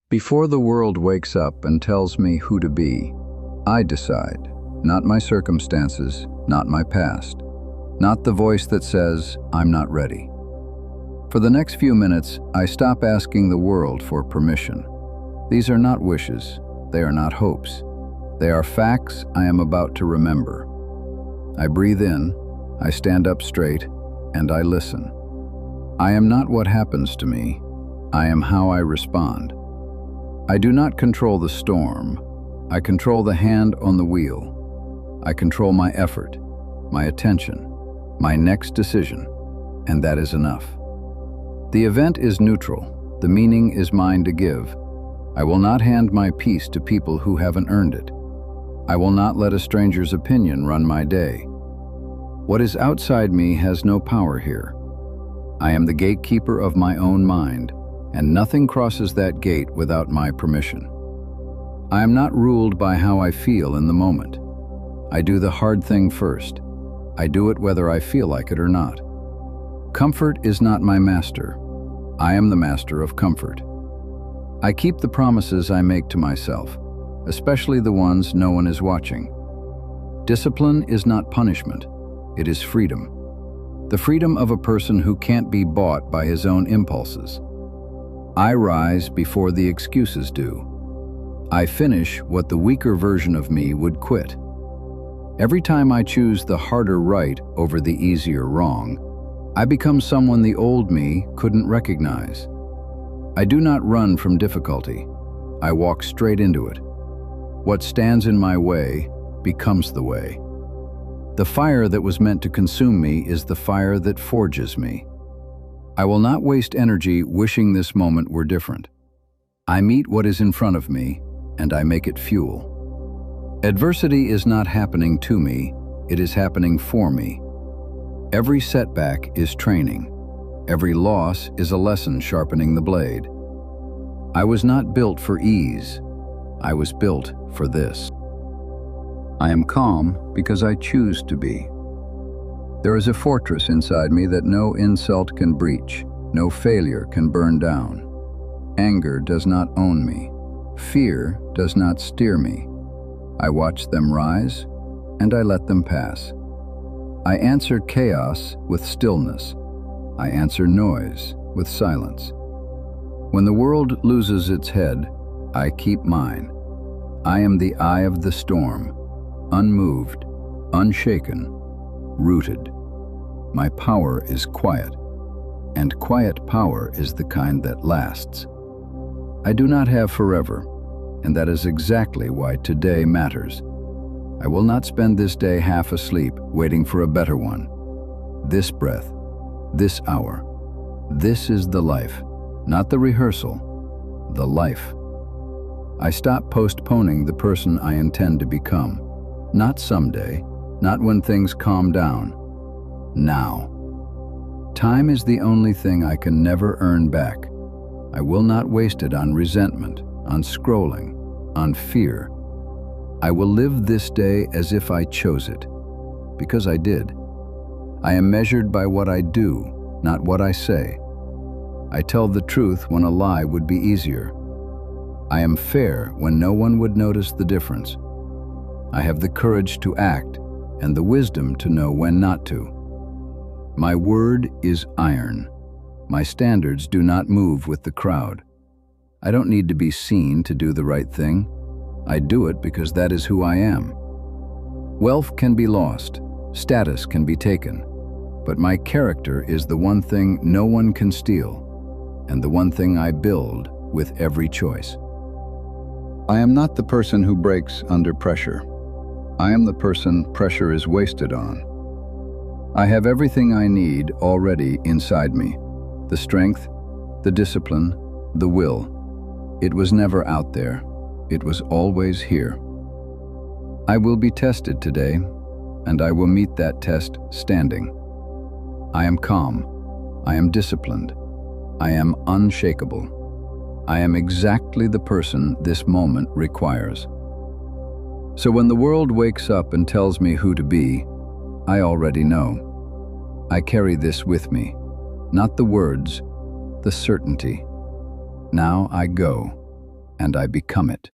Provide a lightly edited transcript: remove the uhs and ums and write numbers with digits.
Before the world wakes up and tells me who to be, I decide, not my circumstances, not my past, not the voice that says, I'm not ready. For the next few minutes, I stop asking the world for permission. These are not wishes, they are not hopes. They are facts I am about to remember. I breathe in, I stand up straight, and I listen. I am not what happens to me, I am how I respond. I do not control the storm, I control the hand on the wheel. I control my effort, my attention, my next decision, and that is enough. The event is neutral, the meaning is mine to give. I will not hand my peace to people who haven't earned it. I will not let a stranger's opinion run my day. What is outside me has no power here. I am the gatekeeper of my own mind, and nothing crosses that gate without my permission. I am not ruled by how I feel in the moment. I do the hard thing first. I do it whether I feel like it or not. Comfort is not my master. I am the master of comfort. I keep the promises I make to myself, especially the ones no one is watching. Discipline is not punishment, it is freedom. The freedom of a person who can't be bought by his own impulses. I rise before the excuses do. I finish what the weaker version of me would quit. Every time I choose the harder right over the easier wrong, I become someone the old me couldn't recognize. I do not run from difficulty. I walk straight into it. What stands in my way becomes the way. The fire that was meant to consume me is the fire that forges me. I will not waste energy wishing this moment were different. I meet what is in front of me, and I make it fuel. Adversity is not happening to me, it is happening for me. Every setback is training. Every loss is a lesson sharpening the blade. I was not built for ease. I was built for this. I am calm because I choose to be. There is a fortress inside me that no insult can breach, no failure can burn down. Anger does not own me. Fear does not steer me. I watch them rise, and I let them pass. I answer chaos with stillness. I answer noise with silence. When the world loses its head, I keep mine. I am the eye of the storm, unmoved, unshaken, rooted. My power is quiet, and quiet power is the kind that lasts. I do not have forever, and that is exactly why today matters. I will not spend this day half asleep, waiting for a better one. This breath, this hour, this is the life, not the rehearsal, the life. I stop postponing the person I intend to become. Not someday, not when things calm down. Now. Time is the only thing I can never earn back. I will not waste it on resentment, on scrolling, on fear. I will live this day as if I chose it, because I did. I am measured by what I do, not what I say. I tell the truth when a lie would be easier. I am fair when no one would notice the difference. I have the courage to act and the wisdom to know when not to. My word is iron. My standards do not move with the crowd. I don't need to be seen to do the right thing. I do it because that is who I am. Wealth can be lost, status can be taken, but my character is the one thing no one can steal, and the one thing I build with every choice. I am not the person who breaks under pressure. I am the person pressure is wasted on. I have everything I need already inside me. The strength, the discipline, the will. It was never out there. It was always here. I will be tested today, and I will meet that test standing. I am calm. I am disciplined. I am unshakable. I am exactly the person this moment requires. So when the world wakes up and tells me who to be, I already know. I carry this with me, not the words, the certainty. Now I go. and I become it.